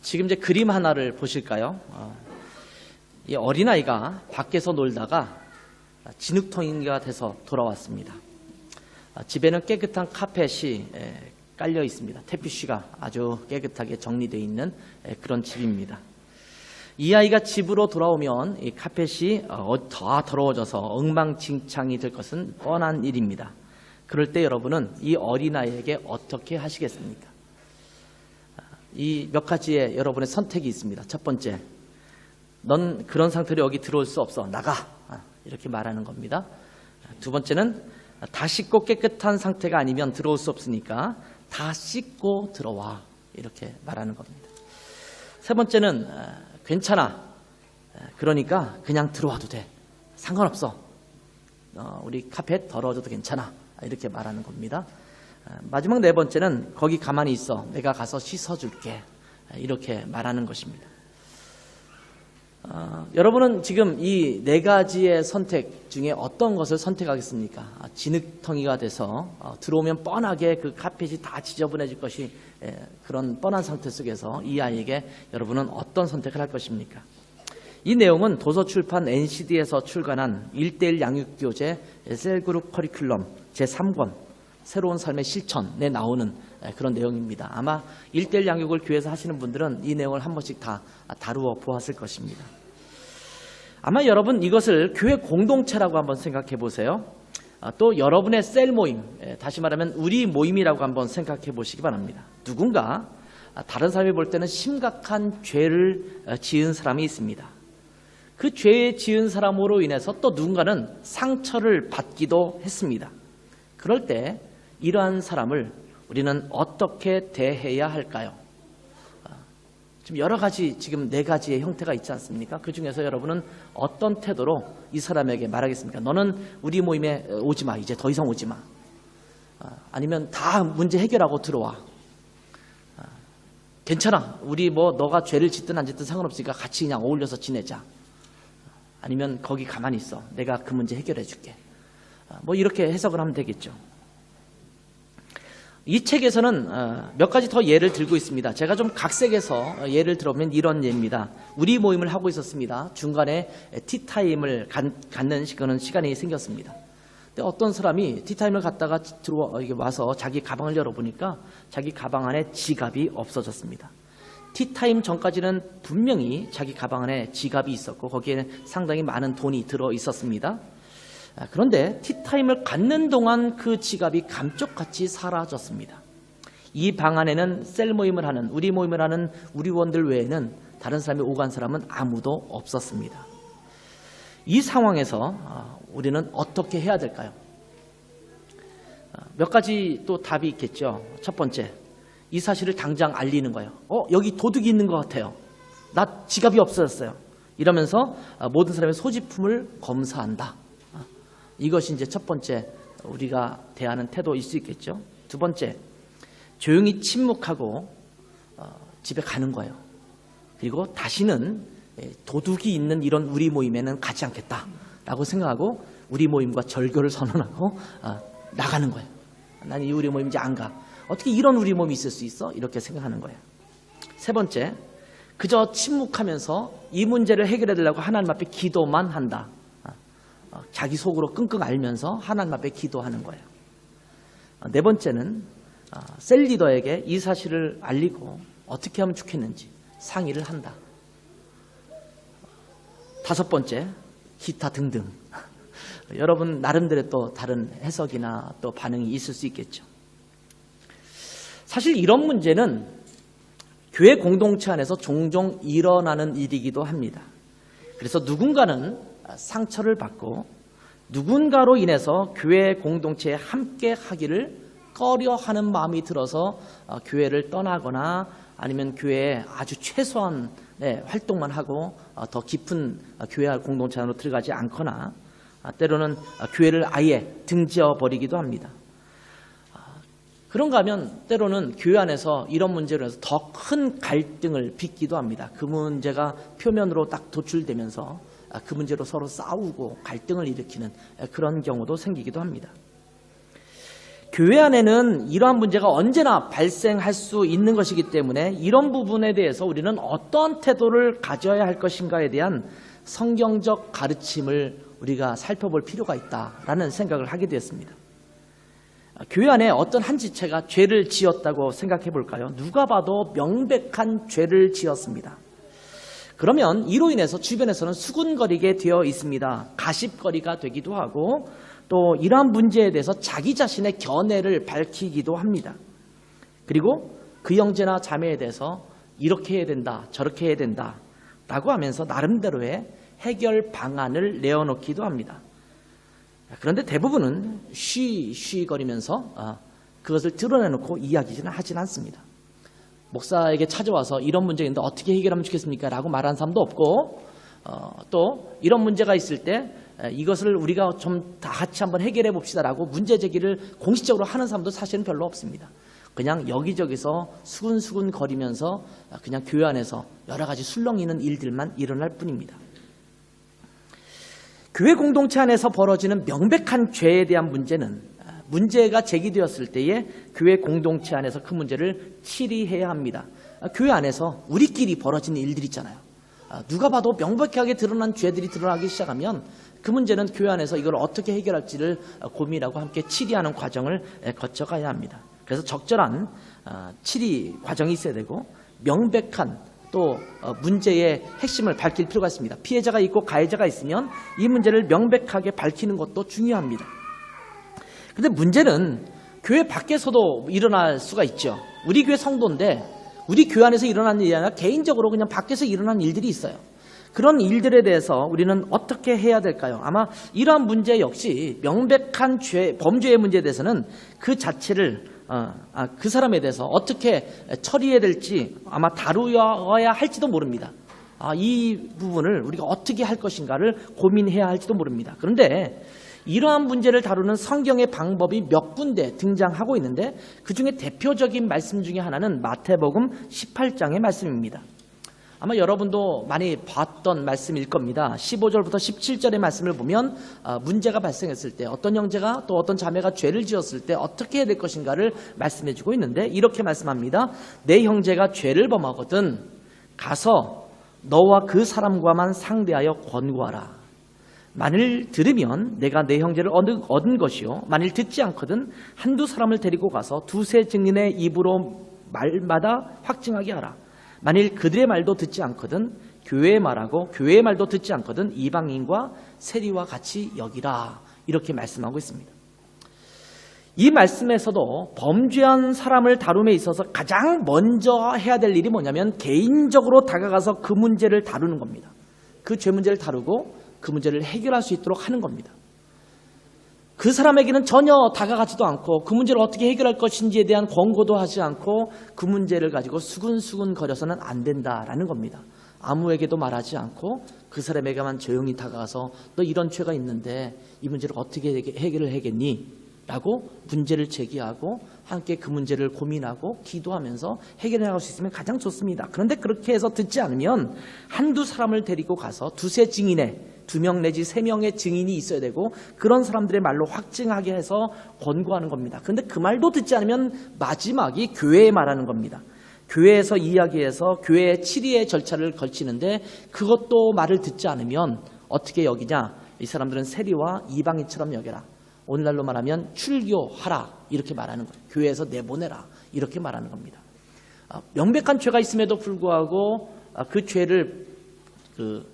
지금 이제 그림 하나를 보실까요? 이 어린아이가 밖에서 놀다가 진흙통이가 돼서 돌아왔습니다. 집에는 깨끗한 카펫이 깔려 있습니다. 태피쉬가 아주 깨끗하게 정리되어 있는 그런 집입니다. 이 아이가 집으로 돌아오면 이 카펫이 더 더러워져서 엉망진창이 될 것은 뻔한 일입니다. 그럴 때 여러분은 이 어린아이에게 어떻게 하시겠습니까? 이 몇 가지의 여러분의 선택이 있습니다. 첫 번째, 넌 그런 상태로 여기 들어올 수 없어. 나가. 이렇게 말하는 겁니다. 두 번째는 다 씻고 깨끗한 상태가 아니면 들어올 수 없으니까 다 씻고 들어와. 이렇게 말하는 겁니다. 세 번째는 괜찮아. 그러니까 그냥 들어와도 돼. 상관없어. 우리 카펫 더러워져도 괜찮아. 이렇게 말하는 겁니다. 마지막 네 번째는 거기 가만히 있어. 내가 가서 씻어줄게. 이렇게 말하는 것입니다. 여러분은 지금 이 네 가지의 선택 중에 어떤 것을 선택하겠습니까? 진흙텅이가 돼서 들어오면 뻔하게 그 카펫이 다 지저분해질 것이 그런 뻔한 상태 속에서 이 아이에게 여러분은 어떤 선택을 할 것입니까? 이 내용은 도서출판 NCD에서 출간한 1:1 양육교재 셀그룹 커리큘럼 제3권 새로운 삶의 실천에 나오는 그런 내용입니다. 아마 1:1 양육을 교회에서 하시는 분들은 이 내용을 한 번씩 다 다루어 보았을 것입니다. 아마 여러분 이것을 교회 공동체라고 한번 생각해 보세요. 또 여러분의 셀 모임, 다시 말하면 우리 모임이라고 한번 생각해 보시기 바랍니다. 누군가 다른 사람이 볼 때는 심각한 죄를 지은 사람이 있습니다. 그 죄 지은 사람으로 인해서 또 누군가는 상처를 받기도 했습니다. 그럴 때 이러한 사람을 우리는 어떻게 대해야 할까요? 지금 여러 가지, 지금 네 가지의 형태가 있지 않습니까? 그 중에서 여러분은 어떤 태도로 이 사람에게 말하겠습니까? 너는 우리 모임에 오지 마. 이제 더 이상 오지 마. 아니면 다 문제 해결하고 들어와. 괜찮아. 우리 너가 죄를 짓든 안 짓든 상관없으니까 같이 그냥 어울려서 지내자. 아니면 거기 가만히 있어. 내가 그 문제 해결해 줄게. 이렇게 해석을 하면 되겠죠. 이 책에서는 몇 가지 더 예를 들고 있습니다. 제가 좀 각색해서 예를 들어보면 이런 예입니다. 우리 모임을 하고 있었습니다. 중간에 티타임을 갖는 시간이 생겼습니다. 근데 어떤 사람이 티타임을 갖다가 와서 자기 가방을 열어보니까 자기 가방 안에 지갑이 없어졌습니다. 티타임 전까지는 분명히 자기 가방 안에 지갑이 있었고 거기에 상당히 많은 돈이 들어 있었습니다. 그런데 티타임을 갖는 동안 그 지갑이 감쪽같이 사라졌습니다. 이 방 안에는 셀 모임을 하는, 우리 모임을 하는 우리원들 외에는 다른 사람이 오간 사람은 아무도 없었습니다. 이 상황에서 우리는 어떻게 해야 될까요? 몇 가지 또 답이 있겠죠. 첫 번째, 이 사실을 당장 알리는 거예요. 여기 도둑이 있는 것 같아요. 나 지갑이 없어졌어요. 이러면서 모든 사람의 소지품을 검사한다. 이것이 이제 첫 번째 우리가 대하는 태도일 수 있겠죠. 두 번째, 조용히 침묵하고 집에 가는 거예요. 그리고 다시는 도둑이 있는 이런 우리 모임에는 가지 않겠다라고 생각하고 우리 모임과 절교를 선언하고 나가는 거예요. 난 이 우리 모임 이제 안 가. 어떻게 이런 우리 모임이 있을 수 있어? 이렇게 생각하는 거예요. 세 번째, 그저 침묵하면서 이 문제를 해결해달라고 하나님 앞에 기도만 한다. 자기 속으로 끙끙 앓면서 하나님 앞에 기도하는 거예요. 네 번째는 셀 리더에게 이 사실을 알리고 어떻게 하면 좋겠는지 상의를 한다. 다섯 번째, 기타 등등. 여러분 나름대로 또 다른 해석이나 또 반응이 있을 수 있겠죠. 사실 이런 문제는 교회 공동체 안에서 종종 일어나는 일이기도 합니다. 그래서 누군가는 상처를 받고 누군가로 인해서 교회 공동체에 함께 하기를 꺼려하는 마음이 들어서 교회를 떠나거나 아니면 교회에 아주 최소한의 활동만 하고 더 깊은 교회 공동체 안으로 들어가지 않거나 때로는 교회를 아예 등지어버리기도 합니다. 그런가 하면 때로는 교회 안에서 이런 문제로 해서 더 큰 갈등을 빚기도 합니다. 그 문제가 표면으로 딱 도출되면서 그 문제로 서로 싸우고 갈등을 일으키는 그런 경우도 생기기도 합니다. 교회 안에는 이러한 문제가 언제나 발생할 수 있는 것이기 때문에 이런 부분에 대해서 우리는 어떠한 태도를 가져야 할 것인가에 대한 성경적 가르침을 우리가 살펴볼 필요가 있다라는 생각을 하게 되었습니다. 교회 안에 어떤 한 지체가 죄를 지었다고 생각해 볼까요? 누가 봐도 명백한 죄를 지었습니다. 그러면 이로 인해서 주변에서는 수군거리게 되어 있습니다. 가십거리가 되기도 하고 또 이러한 문제에 대해서 자기 자신의 견해를 밝히기도 합니다. 그리고 그 형제나 자매에 대해서 이렇게 해야 된다, 저렇게 해야 된다 라고 하면서 나름대로의 해결 방안을 내어놓기도 합니다. 그런데 대부분은 쉬쉬거리면서 그것을 드러내놓고 이야기는 하진 않습니다. 목사에게 찾아와서 이런 문제가 있는데 어떻게 해결하면 좋겠습니까? 라고 말하는 사람도 없고 또 이런 문제가 있을 때 이것을 우리가 좀 다 같이 한번 해결해 봅시다 라고 문제 제기를 공식적으로 하는 사람도 사실은 별로 없습니다. 그냥 여기저기서 수근수근 거리면서 그냥 교회 안에서 여러 가지 술렁이는 일들만 일어날 뿐입니다. 교회 공동체 안에서 벌어지는 명백한 죄에 대한 문제는 문제가 제기되었을 때에 교회 공동체 안에서 그 문제를 치리해야 합니다. 교회 안에서 우리끼리 벌어지는 일들이 있잖아요. 누가 봐도 명백하게 드러난 죄들이 드러나기 시작하면 그 문제는 교회 안에서 이걸 어떻게 해결할지를 고민하고 함께 치리하는 과정을 거쳐가야 합니다. 그래서 적절한 치리 과정이 있어야 되고 명백한 또 문제의 핵심을 밝힐 필요가 있습니다. 피해자가 있고 가해자가 있으면 이 문제를 명백하게 밝히는 것도 중요합니다. 그런데 문제는 교회 밖에서도 일어날 수가 있죠. 우리 교회 성도인데 우리 교회 안에서 일어나는 일이 아니라 개인적으로 그냥 밖에서 일어나는 일들이 있어요. 그런 일들에 대해서 우리는 어떻게 해야 될까요? 아마 이러한 문제 역시 명백한 범죄의 문제에 대해서는 그 자체를 그 사람에 대해서 어떻게 처리해야 될지 아마 다루어야 할지도 모릅니다. 이 부분을 우리가 어떻게 할 것인가를 고민해야 할지도 모릅니다. 그런데 이러한 문제를 다루는 성경의 방법이 몇 군데 등장하고 있는데 그중에 대표적인 말씀 중에 하나는 마태복음 18장의 말씀입니다. 아마 여러분도 많이 봤던 말씀일 겁니다. 15절부터 17절의 말씀을 보면 문제가 발생했을 때 어떤 형제가 또 어떤 자매가 죄를 지었을 때 어떻게 해야 될 것인가를 말씀해주고 있는데 이렇게 말씀합니다. 내 형제가 죄를 범하거든 가서 너와 그 사람과만 상대하여 권고하라. 만일 들으면 내가 내 형제를 얻은 것이요 만일 듣지 않거든 한두 사람을 데리고 가서 두세 증인의 입으로 말마다 확증하게 하라. 만일 그들의 말도 듣지 않거든 교회의 말하고 교회의 말도 듣지 않거든 이방인과 세리와 같이 여기라. 이렇게 말씀하고 있습니다. 이 말씀에서도 범죄한 사람을 다룸에 있어서 가장 먼저 해야 될 일이 뭐냐면 개인적으로 다가가서 그 문제를 다루는 겁니다. 그 죄 문제를 다루고 그 문제를 해결할 수 있도록 하는 겁니다. 그 사람에게는 전혀 다가가지도 않고 그 문제를 어떻게 해결할 것인지에 대한 권고도 하지 않고 그 문제를 가지고 수근수근 거려서는 안 된다라는 겁니다. 아무에게도 말하지 않고 그 사람에게만 조용히 다가가서 너 이런 죄가 있는데 이 문제를 어떻게 해결을 하겠니? 라고 문제를 제기하고 함께 그 문제를 고민하고 기도하면서 해결해 나갈 수 있으면 가장 좋습니다. 그런데 그렇게 해서 듣지 않으면 한두 사람을 데리고 가서 두세 증인의 2명 내지 3명의 증인이 있어야 되고 그런 사람들의 말로 확증하게 해서 권고하는 겁니다. 그런데 그 말도 듣지 않으면 마지막이 교회에 말하는 겁니다. 교회에서 이야기해서 교회의 치리의 절차를 걸치는데 그것도 말을 듣지 않으면 어떻게 여기냐? 이 사람들은 세리와 이방인처럼 여겨라. 오늘날로 말하면 출교하라 이렇게 말하는 거예요. 교회에서 내보내라 이렇게 말하는 겁니다. 명백한 죄가 있음에도 불구하고 그 죄를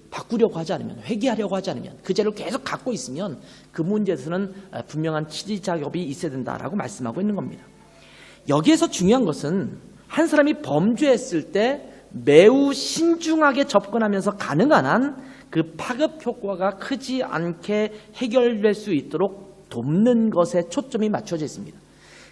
바꾸려고 하지 않으면 회개하려고 하지 않으면 그 죄를 계속 갖고 있으면 그 문제에서는 분명한 치리 작업이 있어야 된다라고 말씀하고 있는 겁니다. 여기에서 중요한 것은 한 사람이 범죄했을 때 매우 신중하게 접근하면서 가능한 한 그 파급 효과가 크지 않게 해결될 수 있도록 돕는 것에 초점이 맞춰져 있습니다.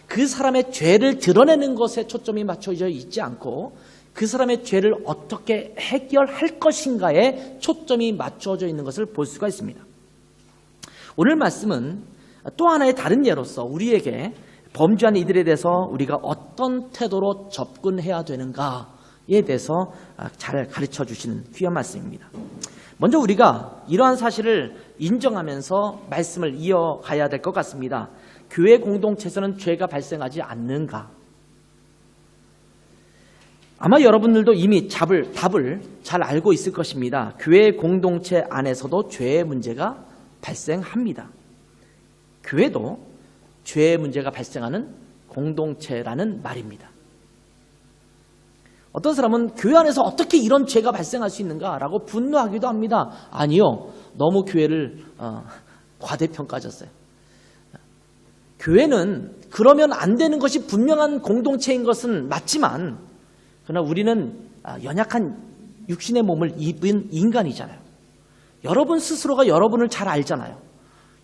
그 사람의 죄를 드러내는 것에 초점이 맞춰져 있지 않고 그 사람의 죄를 어떻게 해결할 것인가에 초점이 맞춰져 있는 것을 볼 수가 있습니다. 오늘 말씀은 또 하나의 다른 예로서 우리에게 범죄한 이들에 대해서 우리가 어떤 태도로 접근해야 되는가에 대해서 잘 가르쳐 주시는 귀한 말씀입니다. 먼저 우리가 이러한 사실을 인정하면서 말씀을 이어가야 될 것 같습니다. 교회 공동체에서는 죄가 발생하지 않는가? 아마 여러분들도 이미 답을 잘 알고 있을 것입니다. 교회 공동체 안에서도 죄의 문제가 발생합니다. 교회도 죄의 문제가 발생하는 공동체라는 말입니다. 어떤 사람은 교회 안에서 어떻게 이런 죄가 발생할 수 있는가라고 분노하기도 합니다. 아니요, 너무 교회를 과대평가하셨어요. 교회는 그러면 안 되는 것이 분명한 공동체인 것은 맞지만, 그러나 우리는 연약한 육신의 몸을 입은 인간이잖아요. 여러분 스스로가 여러분을 잘 알잖아요.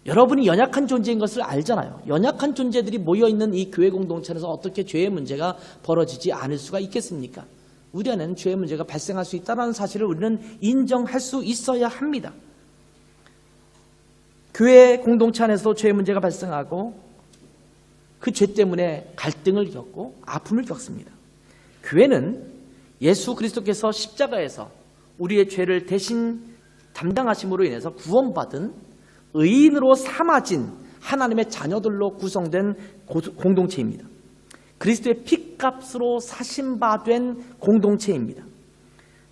여러분이 연약한 존재인 것을 알잖아요. 연약한 존재들이 모여있는 이 교회 공동체에서 어떻게 죄의 문제가 벌어지지 않을 수가 있겠습니까? 우리 안에는 죄의 문제가 발생할 수 있다는 사실을 우리는 인정할 수 있어야 합니다. 교회 공동체 안에서도 죄의 문제가 발생하고 그 죄 때문에 갈등을 겪고 아픔을 겪습니다. 교회는 예수 그리스도께서 십자가에서 우리의 죄를 대신 담당하심으로 인해서 구원받은 의인으로 삼아진 하나님의 자녀들로 구성된 공동체입니다. 그리스도의 핏값으로 사신바된 공동체입니다.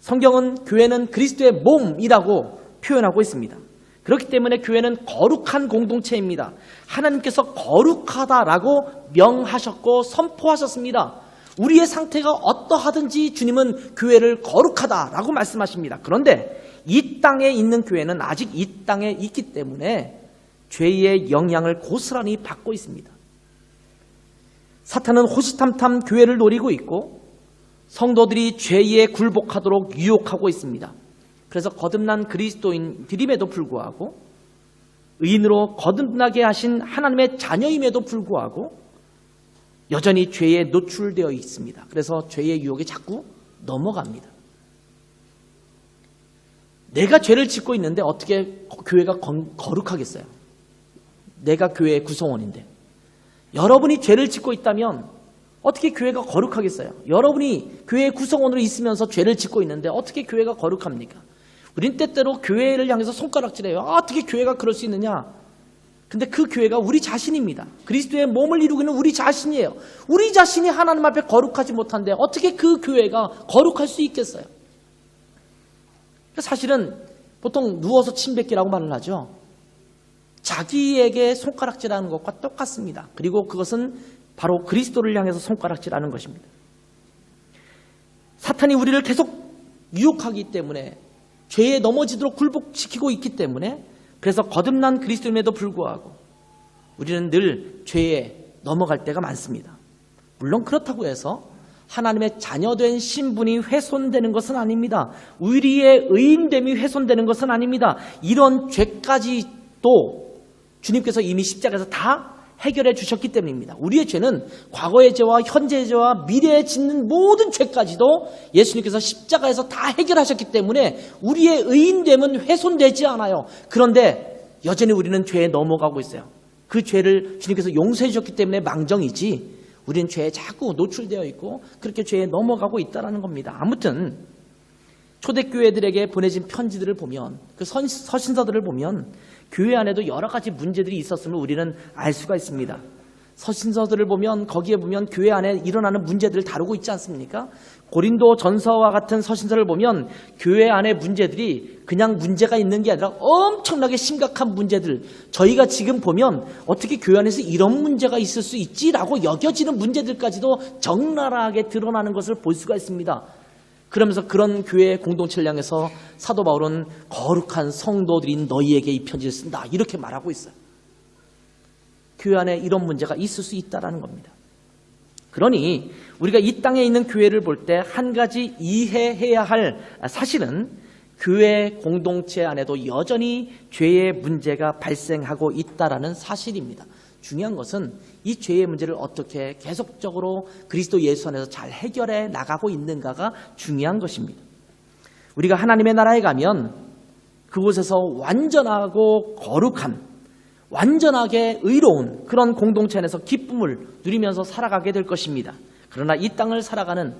성경은 교회는 그리스도의 몸이라고 표현하고 있습니다. 그렇기 때문에 교회는 거룩한 공동체입니다. 하나님께서 거룩하다라고 명하셨고 선포하셨습니다. 우리의 상태가 어떠하든지 주님은 교회를 거룩하다라고 말씀하십니다. 그런데 이 땅에 있는 교회는 아직 이 땅에 있기 때문에 죄의 영향을 고스란히 받고 있습니다. 사탄은 호시탐탐 교회를 노리고 있고 성도들이 죄에 굴복하도록 유혹하고 있습니다. 그래서 거듭난 그리스도인들임에도 불구하고 의인으로 거듭나게 하신 하나님의 자녀임에도 불구하고 여전히 죄에 노출되어 있습니다. 그래서 죄의 유혹에 자꾸 넘어갑니다. 내가 죄를 짓고 있는데 어떻게 교회가 거룩하겠어요? 내가 교회의 구성원인데. 여러분이 죄를 짓고 있다면 어떻게 교회가 거룩하겠어요? 여러분이 교회의 구성원으로 있으면서 죄를 짓고 있는데 어떻게 교회가 거룩합니까? 우린 때때로 교회를 향해서 손가락질해요. 어떻게 교회가 그럴 수 있느냐? 근데 그 교회가 우리 자신입니다. 그리스도의 몸을 이루고 있는 우리 자신이에요. 우리 자신이 하나님 앞에 거룩하지 못한데 어떻게 그 교회가 거룩할 수 있겠어요? 사실은 보통 누워서 침 뱉기라고 말을 하죠. 자기에게 손가락질하는 것과 똑같습니다. 그리고 그것은 바로 그리스도를 향해서 손가락질하는 것입니다. 사탄이 우리를 계속 유혹하기 때문에 죄에 넘어지도록 굴복시키고 있기 때문에 그래서 거듭난 그리스도임에도 불구하고 우리는 늘 죄에 넘어갈 때가 많습니다. 물론 그렇다고 해서 하나님의 자녀된 신분이 훼손되는 것은 아닙니다. 우리의 의인됨이 훼손되는 것은 아닙니다. 이런 죄까지도 주님께서 이미 십자가에서 다 해결해 주셨기 때문입니다. 우리의 죄는 과거의 죄와 현재의 죄와 미래에 짓는 모든 죄까지도 예수님께서 십자가에서 다 해결하셨기 때문에 우리의 의인됨은 훼손되지 않아요. 그런데 여전히 우리는 죄에 넘어가고 있어요. 그 죄를 주님께서 용서해 주셨기 때문에 망정이지 우리는 죄에 자꾸 노출되어 있고 그렇게 죄에 넘어가고 있다는 겁니다. 아무튼 초대교회들에게 보내진 편지들을 보면 그 서신서들을 보면 교회 안에도 여러 가지 문제들이 있었음을 우리는 알 수가 있습니다. 서신서들을 보면 거기에 보면 교회 안에 일어나는 문제들을 다루고 있지 않습니까? 고린도 전서와 같은 서신서를 보면 교회 안의 문제들이 그냥 문제가 있는 게 아니라 엄청나게 심각한 문제들, 저희가 지금 보면 어떻게 교회 안에서 이런 문제가 있을 수 있지라고 여겨지는 문제들까지도 적나라하게 드러나는 것을 볼 수가 있습니다. 그러면서 그런 교회 공동체를 향해서 사도 바울은 거룩한 성도들인 너희에게 이 편지를 쓴다 이렇게 말하고 있어요. 교회 안에 이런 문제가 있을 수 있다는 겁니다. 그러니 우리가 이 땅에 있는 교회를 볼 때 한 가지 이해해야 할 사실은 교회 공동체 안에도 여전히 죄의 문제가 발생하고 있다는 사실입니다. 중요한 것은 이 죄의 문제를 어떻게 계속적으로 그리스도 예수 안에서 잘 해결해 나가고 있는가가 중요한 것입니다. 우리가 하나님의 나라에 가면 그곳에서 완전하고 거룩한, 완전하게 의로운 그런 공동체 안에서 기쁨을 누리면서 살아가게 될 것입니다. 그러나 이 땅을 살아가는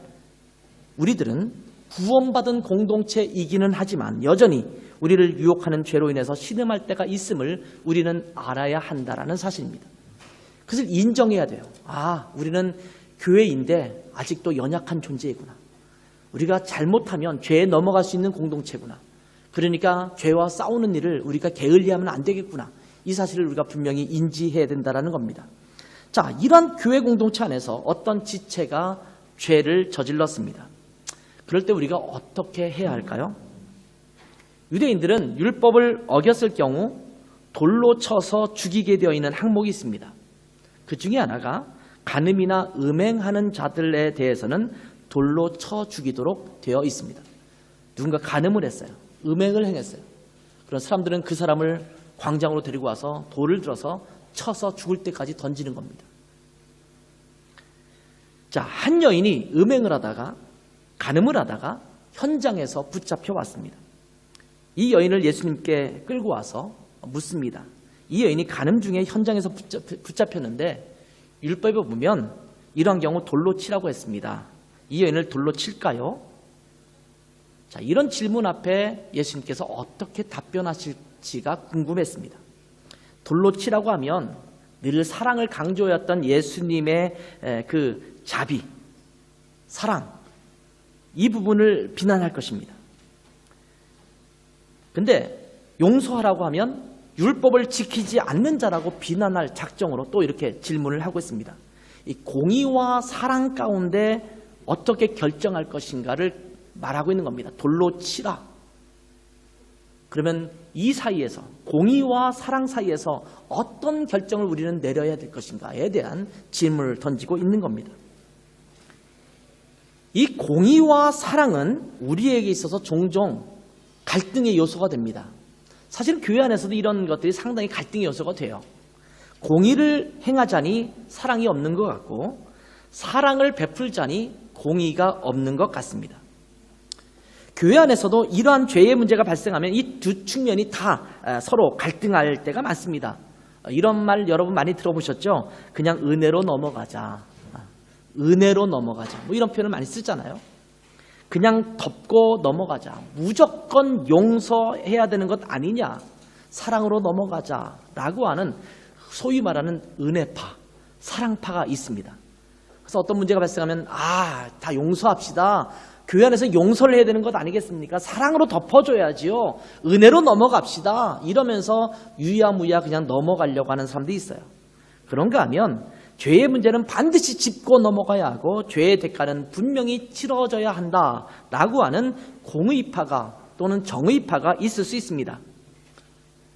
우리들은 구원받은 공동체이기는 하지만 여전히 우리를 유혹하는 죄로 인해서 신음할 때가 있음을 우리는 알아야 한다는 사실입니다. 그것을 인정해야 돼요. 아, 우리는 교회인데 아직도 연약한 존재이구나. 우리가 잘못하면 죄에 넘어갈 수 있는 공동체구나. 그러니까 죄와 싸우는 일을 우리가 게을리하면 안 되겠구나. 이 사실을 우리가 분명히 인지해야 된다는 겁니다. 자, 이러한 교회 공동체 안에서 어떤 지체가 죄를 저질렀습니다. 그럴 때 우리가 어떻게 해야 할까요? 유대인들은 율법을 어겼을 경우 돌로 쳐서 죽이게 되어 있는 항목이 있습니다. 그 중에 하나가 간음이나 음행하는 자들에 대해서는 돌로 쳐 죽이도록 되어 있습니다. 누군가 간음을 했어요. 음행을 행했어요. 그런 사람들은 그 사람을 광장으로 데리고 와서 돌을 들어서 쳐서 죽을 때까지 던지는 겁니다. 자, 한 여인이 음행을 하다가 간음을 하다가 현장에서 붙잡혀 왔습니다. 이 여인을 예수님께 끌고 와서 묻습니다. 이 여인이 간음 중에 현장에서 붙잡혔는데 율법에 보면 이러한 경우 돌로 치라고 했습니다. 이 여인을 돌로 칠까요? 자, 이런 질문 앞에 예수님께서 어떻게 답변하실지가 궁금했습니다. 돌로 치라고 하면 늘 사랑을 강조했던 예수님의 그 자비, 사랑, 이 부분을 비난할 것입니다. 근데 용서하라고 하면 율법을 지키지 않는 자라고 비난할 작정으로 또 이렇게 질문을 하고 있습니다. 이 공의와 사랑 가운데 어떻게 결정할 것인가를 말하고 있는 겁니다. 돌로 치라. 그러면 이 사이에서, 공의와 사랑 사이에서 어떤 결정을 우리는 내려야 될 것인가에 대한 질문을 던지고 있는 겁니다. 이 공의와 사랑은 우리에게 있어서 종종 갈등의 요소가 됩니다. 사실 교회 안에서도 이런 것들이 상당히 갈등의 요소가 돼요. 공의를 행하자니 사랑이 없는 것 같고, 사랑을 베풀자니 공의가 없는 것 같습니다. 교회 안에서도 이러한 죄의 문제가 발생하면 이 두 측면이 다 서로 갈등할 때가 많습니다. 이런 말 여러분 많이 들어보셨죠? 그냥 은혜로 넘어가자. 은혜로 넘어가자. 뭐 이런 표현을 많이 쓰잖아요. 그냥 덮고 넘어가자. 무조건 용서해야 되는 것 아니냐. 사랑으로 넘어가자라고 하는 소위 말하는 은혜파, 사랑파가 있습니다. 그래서 어떤 문제가 발생하면 다 용서합시다. 교회 안에서 용서를 해야 되는 것 아니겠습니까? 사랑으로 덮어줘야지요. 은혜로 넘어갑시다. 이러면서 유야무야 그냥 넘어가려고 하는 사람들이 있어요. 그런가 하면 죄의 문제는 반드시 짚고 넘어가야 하고 죄의 대가는 분명히 치러져야 한다라고 하는 공의파가 또는 정의파가 있을 수 있습니다.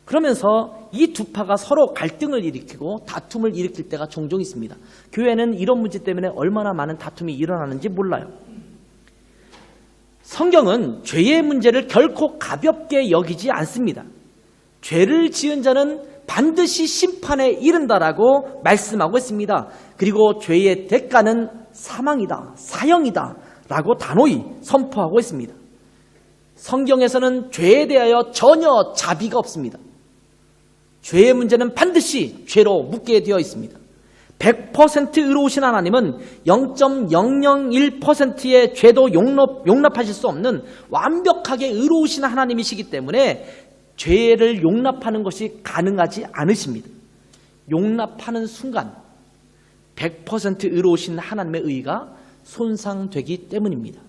그러면서 이 두 파가 서로 갈등을 일으키고 다툼을 일으킬 때가 종종 있습니다. 교회는 이런 문제 때문에 얼마나 많은 다툼이 일어나는지 몰라요. 성경은 죄의 문제를 결코 가볍게 여기지 않습니다. 죄를 지은 자는 반드시 심판에 이른다라고 말씀하고 있습니다. 그리고 죄의 대가는 사망이다, 사형이다 라고 단호히 선포하고 있습니다. 성경에서는 죄에 대하여 전혀 자비가 없습니다. 죄의 문제는 반드시 죄로 묻게 되어 있습니다. 100% 의로우신 하나님은 0.001%의 죄도 용납하실 수 없는 완벽하게 의로우신 하나님이시기 때문에 죄를 용납하는 것이 가능하지 않으십니다. 용납하는 순간 100% 의로우신 하나님의 의가 손상되기 때문입니다.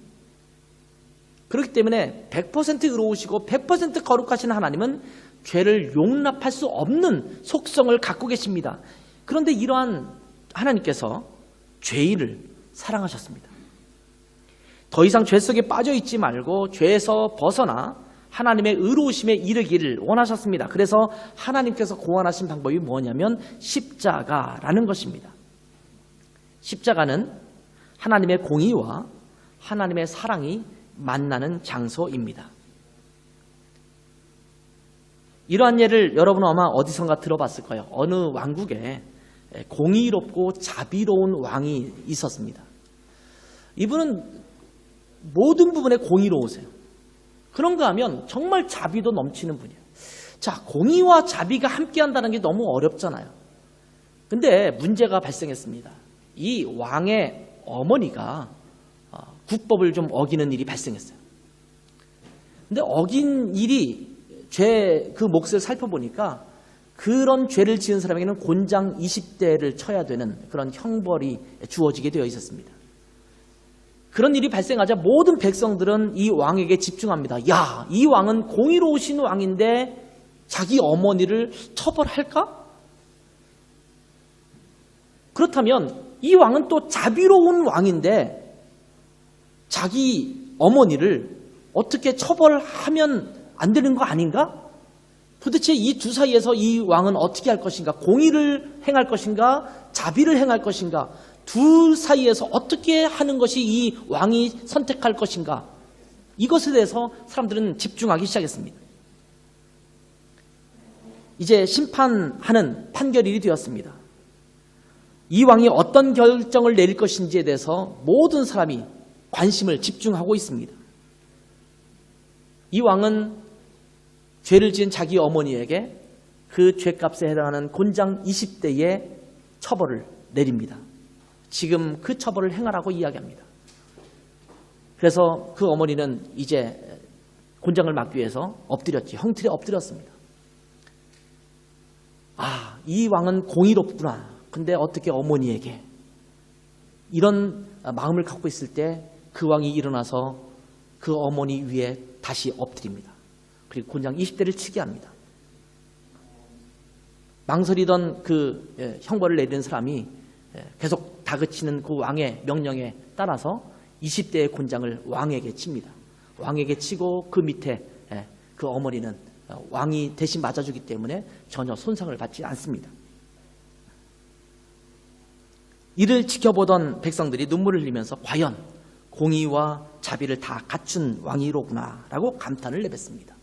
그렇기 때문에 100% 의로우시고 100% 거룩하신 하나님은 죄를 용납할 수 없는 속성을 갖고 계십니다. 그런데 이러한 하나님께서 죄인을 사랑하셨습니다. 더 이상 죄 속에 빠져 있지 말고 죄에서 벗어나 하나님의 의로우심에 이르기를 원하셨습니다. 그래서 하나님께서 고안하신 방법이 뭐냐면 십자가라는 것입니다. 십자가는 하나님의 공의와 하나님의 사랑이 만나는 장소입니다. 이러한 예를 여러분은 아마 어디선가 들어봤을 거예요. 어느 왕국에 공의롭고 자비로운 왕이 있었습니다. 이분은 모든 부분에 공의로우세요. 그런가 하면 정말 자비도 넘치는 분이에요. 자, 공의와 자비가 함께한다는 게 너무 어렵잖아요. 근데 문제가 발생했습니다. 이 왕의 어머니가 국법을 좀 어기는 일이 발생했어요. 근데 어긴 일이 그 몫을 살펴보니까 그런 죄를 지은 사람에게는 곤장 20대를 쳐야 되는 그런 형벌이 주어지게 되어 있었습니다. 그런 일이 발생하자 모든 백성들은 이 왕에게 집중합니다. 야, 이 왕은 공의로우신 왕인데 자기 어머니를 처벌할까? 그렇다면 이 왕은 또 자비로운 왕인데 자기 어머니를 어떻게 처벌하면 안 되는 거 아닌가? 도대체 이 두 사이에서 이 왕은 어떻게 할 것인가? 공의를 행할 것인가? 자비를 행할 것인가? 두 사이에서 어떻게 하는 것이 이 왕이 선택할 것인가? 이것에 대해서 사람들은 집중하기 시작했습니다. 이제 심판하는 판결일이 되었습니다. 이 왕이 어떤 결정을 내릴 것인지에 대해서 모든 사람이 관심을 집중하고 있습니다. 이 왕은 죄를 지은 자기 어머니에게 그 죄값에 해당하는 곤장 20대의 처벌을 내립니다. 지금 그 처벌을 행하라고 이야기합니다. 그래서 그 어머니는 이제 곤장을 막기 위해서 엎드렸지. 형틀에 엎드렸습니다. 아, 이 왕은 공의롭구나. 근데 어떻게 어머니에게 이런 마음을 갖고 있을 때 그 왕이 일어나서 그 어머니 위에 다시 엎드립니다. 그리고 곤장 20대를 치게 합니다. 망설이던 그 형벌을 내리는 사람이 계속 다그치는 그 왕의 명령에 따라서 20대의 곤장을 왕에게 칩니다. 왕에게 치고 그 밑에 그 어머니는 왕이 대신 맞아주기 때문에 전혀 손상을 받지 않습니다. 이를 지켜보던 백성들이 눈물을 흘리면서 과연 공의와 자비를 다 갖춘 왕이로구나 라고 감탄을 내뱉습니다.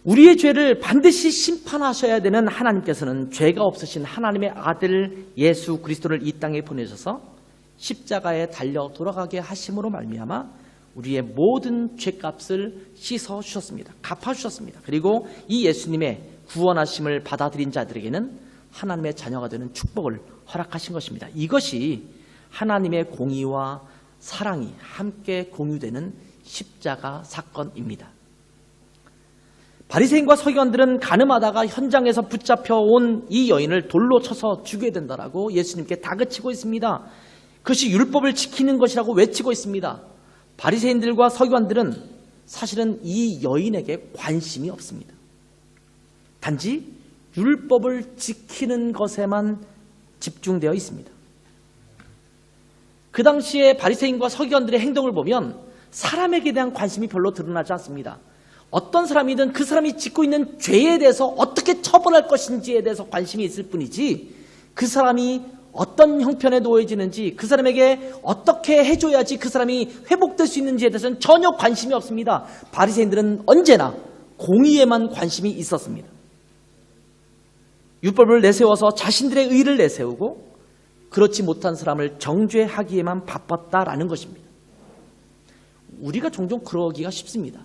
우리의 죄를 반드시 심판하셔야 되는 하나님께서는 죄가 없으신 하나님의 아들 예수 그리스도를 이 땅에 보내셔서 십자가에 달려 돌아가게 하심으로 말미암아 우리의 모든 죄값을 씻어 주셨습니다. 갚아 주셨습니다. 그리고 이 예수님의 구원하심을 받아들인 자들에게는 하나님의 자녀가 되는 축복을 허락하신 것입니다. 이것이 하나님의 공의와 사랑이 함께 공유되는 십자가 사건입니다. 바리새인과 서기관들은 간음하다가 현장에서 붙잡혀온 이 여인을 돌로 쳐서 죽여야 된다라고 예수님께 다그치고 있습니다. 그것이 율법을 지키는 것이라고 외치고 있습니다. 바리새인들과 서기관들은 사실은 이 여인에게 관심이 없습니다. 단지 율법을 지키는 것에만 집중되어 있습니다. 그 당시에 바리새인과 서기관들의 행동을 보면 사람에게 대한 관심이 별로 드러나지 않습니다. 어떤 사람이든 그 사람이 짓고 있는 죄에 대해서 어떻게 처벌할 것인지에 대해서 관심이 있을 뿐이지 그 사람이 어떤 형편에 놓여지는지 그 사람에게 어떻게 해줘야지 그 사람이 회복될 수 있는지에 대해서는 전혀 관심이 없습니다. 바리새인들은 언제나 공의에만 관심이 있었습니다. 율법을 내세워서 자신들의 의를 내세우고 그렇지 못한 사람을 정죄하기에만 바빴다라는 것입니다. 우리가 종종 그러기가 쉽습니다.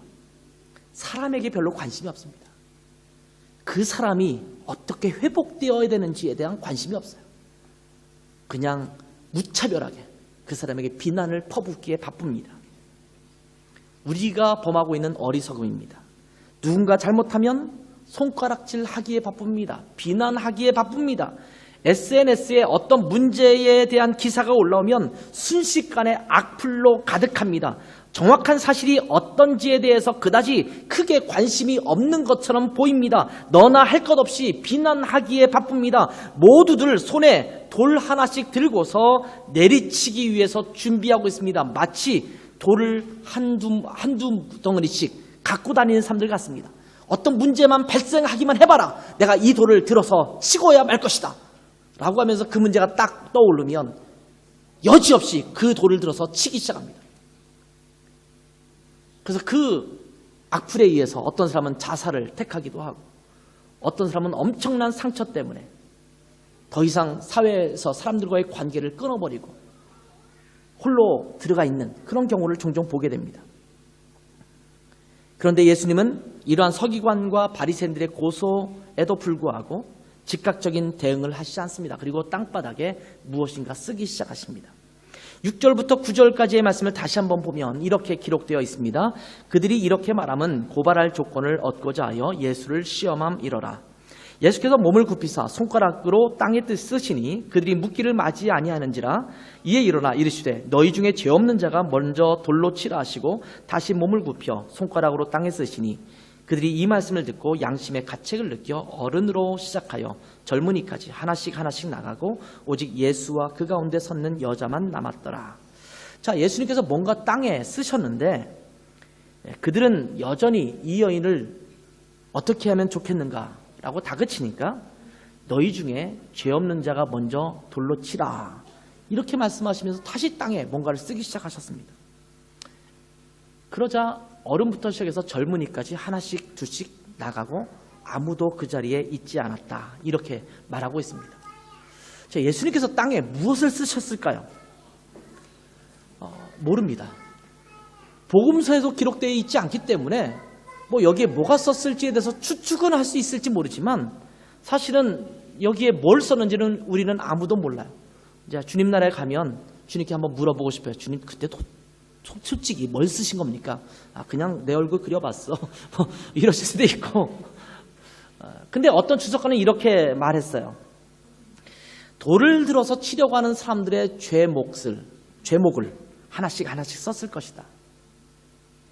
사람에게 별로 관심이 없습니다. 그 사람이 어떻게 회복되어야 되는지에 대한 관심이 없어요. 그냥 무차별하게 그 사람에게 비난을 퍼붓기에 바쁩니다. 우리가 범하고 있는 어리석음입니다. 누군가 잘못하면 손가락질 하기에 바쁩니다. 비난하기에 바쁩니다. SNS에 어떤 문제에 대한 기사가 올라오면 순식간에 악플로 가득합니다. 정확한 사실이 어떤지에 대해서 그다지 크게 관심이 없는 것처럼 보입니다. 너나 할 것 없이 비난하기에 바쁩니다. 모두들 손에 돌 하나씩 들고서 내리치기 위해서 준비하고 있습니다. 마치 돌을 한두 덩어리씩 갖고 다니는 사람들 같습니다. 어떤 문제만 발생하기만 해봐라. 내가 이 돌을 들어서 치고야 말 것이다. 라고 하면서 그 문제가 딱 떠오르면 여지없이 그 돌을 들어서 치기 시작합니다. 그래서 그 악플에 의해서 어떤 사람은 자살을 택하기도 하고 어떤 사람은 엄청난 상처 때문에 더 이상 사회에서 사람들과의 관계를 끊어버리고 홀로 들어가 있는 그런 경우를 종종 보게 됩니다. 그런데 예수님은 이러한 서기관과 바리새인들의 고소에도 불구하고 즉각적인 대응을 하시지 않습니다. 그리고 땅바닥에 무엇인가 쓰기 시작하십니다. 6절부터 9절까지의 말씀을 다시 한번 보면 이렇게 기록되어 있습니다. 그들이 이렇게 말하면 고발할 조건을 얻고자 하여 예수를 시험함이러라. 예수께서 몸을 굽히사 손가락으로 땅에 쓰시니 그들이 묻기를 맞이 아니하는지라. 이에 일어나 이르시되 너희 중에 죄 없는 자가 먼저 돌로 치라 하시고 다시 몸을 굽혀 손가락으로 땅에 쓰시니 그들이 이 말씀을 듣고 양심의 가책을 느껴 어른으로 시작하여 젊은이까지 하나씩 나가고 오직 예수와 그 가운데 섰는 여자만 남았더라. 자, 예수님께서 뭔가 땅에 쓰셨는데 그들은 여전히 이 여인을 어떻게 하면 좋겠는가 라고 다그치니까 너희 중에 죄 없는 자가 먼저 돌로 치라 이렇게 말씀하시면서 다시 땅에 뭔가를 쓰기 시작하셨습니다. 그러자 어른부터 시작해서 젊은이까지 하나씩 둘씩 나가고 아무도 그 자리에 있지 않았다 이렇게 말하고 있습니다. 자, 예수님께서 땅에 무엇을 쓰셨을까요? 모릅니다. 복음서에도 기록되어 있지 않기 때문에 뭐 여기에 뭐가 썼을지에 대해서 추측은 할 수 있을지 모르지만 사실은 여기에 뭘 썼는지는 우리는 아무도 몰라요. 이제 주님 나라에 가면 주님께 한번 물어보고 싶어요. 주님 그때도 솔직히 뭘 쓰신 겁니까? 그냥 내 얼굴 그려봤어. 이러실 수도 있고. 근데 어떤 주석가는 이렇게 말했어요. 돌을 들어서 치려고 하는 사람들의 죄목을 하나씩 썼을 것이다.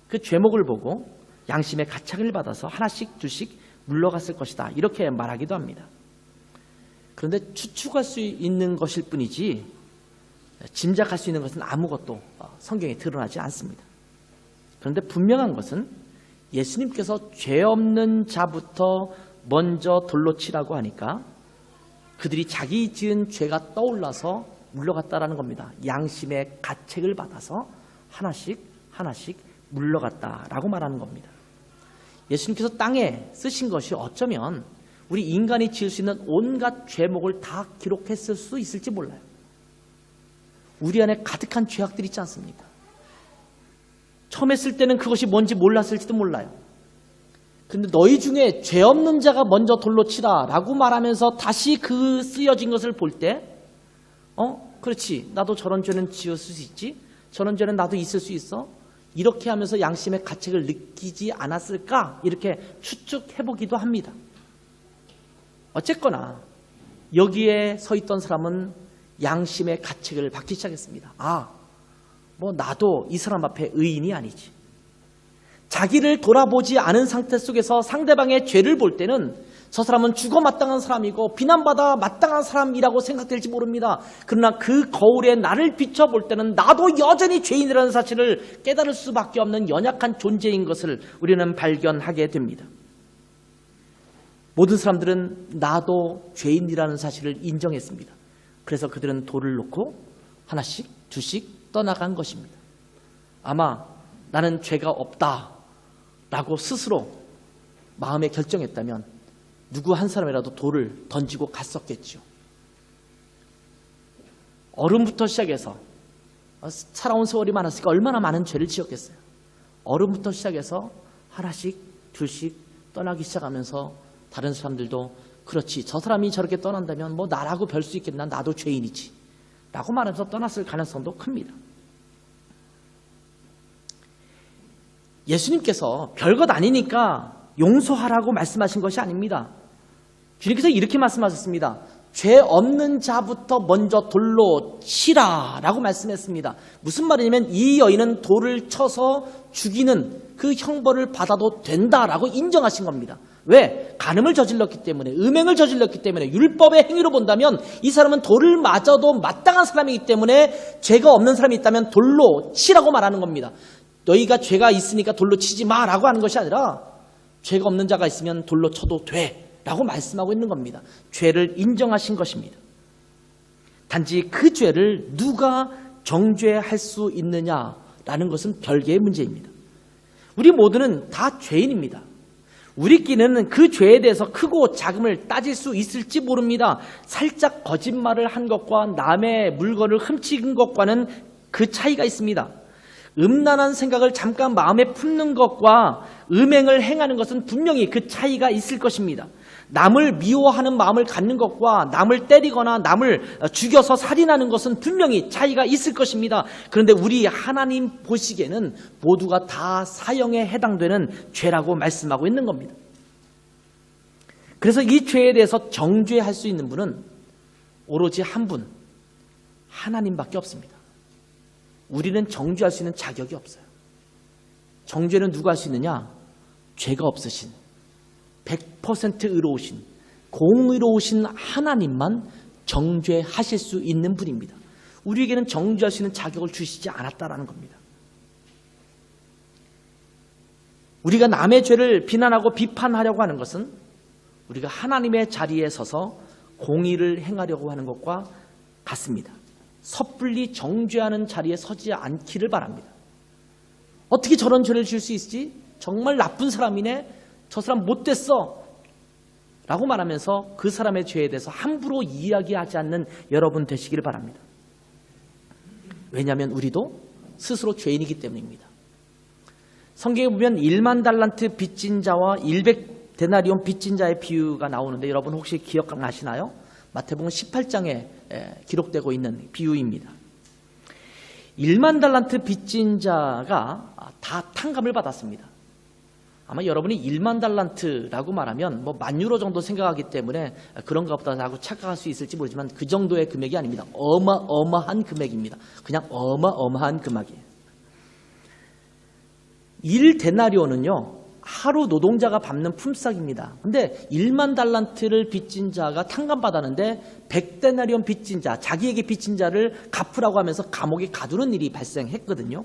그 죄목을 보고 양심의 가책을 받아서 하나씩 둘씩 물러갔을 것이다. 이렇게 말하기도 합니다. 그런데 추측할 수 있는 것일 뿐이지 짐작할 수 있는 것은 아무것도 성경에 드러나지 않습니다. 그런데 분명한 것은 예수님께서 죄 없는 자부터 먼저 돌로 치라고 하니까 그들이 자기 지은 죄가 떠올라서 물러갔다라는 겁니다. 양심의 가책을 받아서 하나씩 물러갔다라고 말하는 겁니다. 예수님께서 땅에 쓰신 것이 어쩌면 우리 인간이 지을 수 있는 온갖 죄목을 다 기록했을 수 있을지 몰라요. 우리 안에 가득한 죄악들이 있지 않습니까? 처음 했을 때는 그것이 뭔지 몰랐을지도 몰라요. 그런데 너희 중에 죄 없는 자가 먼저 돌로 치라 라고 말하면서 다시 그 쓰여진 것을 볼 때 그렇지, 나도 저런 죄는 지었을 수 있지, 저런 죄는 나도 있을 수 있어, 이렇게 하면서 양심의 가책을 느끼지 않았을까 이렇게 추측해보기도 합니다. 어쨌거나 여기에 서 있던 사람은 양심의 가책을 받기 시작했습니다. 뭐 나도 이 사람 앞에 의인이 아니지. 자기를 돌아보지 않은 상태 속에서 상대방의 죄를 볼 때는 저 사람은 죽어 마땅한 사람이고 비난받아 마땅한 사람이라고 생각될지 모릅니다. 그러나 그 거울에 나를 비춰볼 때는 나도 여전히 죄인이라는 사실을 깨달을 수밖에 없는 연약한 존재인 것을 우리는 발견하게 됩니다. 모든 사람들은 나도 죄인이라는 사실을 인정했습니다. 그래서 그들은 돌을 놓고 하나씩 둘씩 떠나간 것입니다. 아마 나는 죄가 없다라고 스스로 마음에 결정했다면 누구 한 사람이라도 돌을 던지고 갔었겠죠. 어른부터 시작해서 살아온 세월이 많았으니까 얼마나 많은 죄를 지었겠어요. 어른부터 시작해서 하나씩 둘씩 떠나기 시작하면서 다른 사람들도 그렇지, 저 사람이 저렇게 떠난다면 뭐 나라고 별 수 있겠나, 나도 죄인이지 라고 말하면서 떠났을 가능성도 큽니다. 예수님께서 별것 아니니까 용서하라고 말씀하신 것이 아닙니다. 주님께서 이렇게 말씀하셨습니다. 죄 없는 자부터 먼저 돌로 치라 라고 말씀했습니다. 무슨 말이냐면 이 여인은 돌을 쳐서 죽이는 그 형벌을 받아도 된다라고 인정하신 겁니다. 왜? 간음을 저질렀기 때문에, 음행을 저질렀기 때문에, 율법의 행위로 본다면 이 사람은 돌을 맞아도 마땅한 사람이기 때문에 죄가 없는 사람이 있다면 돌로 치라고 말하는 겁니다. 너희가 죄가 있으니까 돌로 치지 마라고 하는 것이 아니라 죄가 없는 자가 있으면 돌로 쳐도 돼 라고 말씀하고 있는 겁니다. 죄를 인정하신 것입니다. 단지 그 죄를 누가 정죄할 수 있느냐라는 것은 별개의 문제입니다. 우리 모두는 다 죄인입니다. 우리끼리는 그 죄에 대해서 크고 작음을 따질 수 있을지 모릅니다. 살짝 거짓말을 한 것과 남의 물건을 훔친 것과는 그 차이가 있습니다. 음란한 생각을 잠깐 마음에 품는 것과 음행을 행하는 것은 분명히 그 차이가 있을 것입니다. 남을 미워하는 마음을 갖는 것과 남을 때리거나 남을 죽여서 살인하는 것은 분명히 차이가 있을 것입니다. 그런데 우리 하나님 보시기에는 모두가 다 사형에 해당되는 죄라고 말씀하고 있는 겁니다. 그래서 이 죄에 대해서 정죄할 수 있는 분은 오로지 한 분, 하나님밖에 없습니다. 우리는 정죄할 수 있는 자격이 없어요. 정죄는 누가 할 수 있느냐? 죄가 없으신 100% 의로우신 공의로우신 하나님만 정죄하실 수 있는 분입니다. 우리에게는 정죄할 수 있는 자격을 주시지 않았다라는 겁니다. 우리가 남의 죄를 비난하고 비판하려고 하는 것은 우리가 하나님의 자리에 서서 공의를 행하려고 하는 것과 같습니다. 섣불리 정죄하는 자리에 서지 않기를 바랍니다. 어떻게 저런 죄를 지을 수 있지? 정말 나쁜 사람이네. 저 사람 못됐어 라고 말하면서 그 사람의 죄에 대해서 함부로 이야기하지 않는 여러분 되시기를 바랍니다. 왜냐하면 우리도 스스로 죄인이기 때문입니다. 성경에 보면 1만 달란트 빚진 자와 100데나리온 빚진 자의 비유가 나오는데 여러분 혹시 기억나시나요? 마태복음 18장에 기록되고 있는 비유입니다. 1만 달란트 빚진 자가 다 탕감을 받았습니다. 아마 여러분이 1만 달란트라고 말하면 뭐 10,000유로 정도 생각하기 때문에 그런가 보다라고 착각할 수 있을지 모르지만 그 정도의 금액이 아닙니다. 어마어마한 금액입니다. 그냥 어마어마한 금액이에요. 1데나리온은요. 하루 노동자가 밟는 품삯입니다. 근데 1만 달란트를 빚진 자가 탕감받았는데 100데나리온 빚진 자, 자기에게 빚진 자를 갚으라고 하면서 감옥에 가두는 일이 발생했거든요.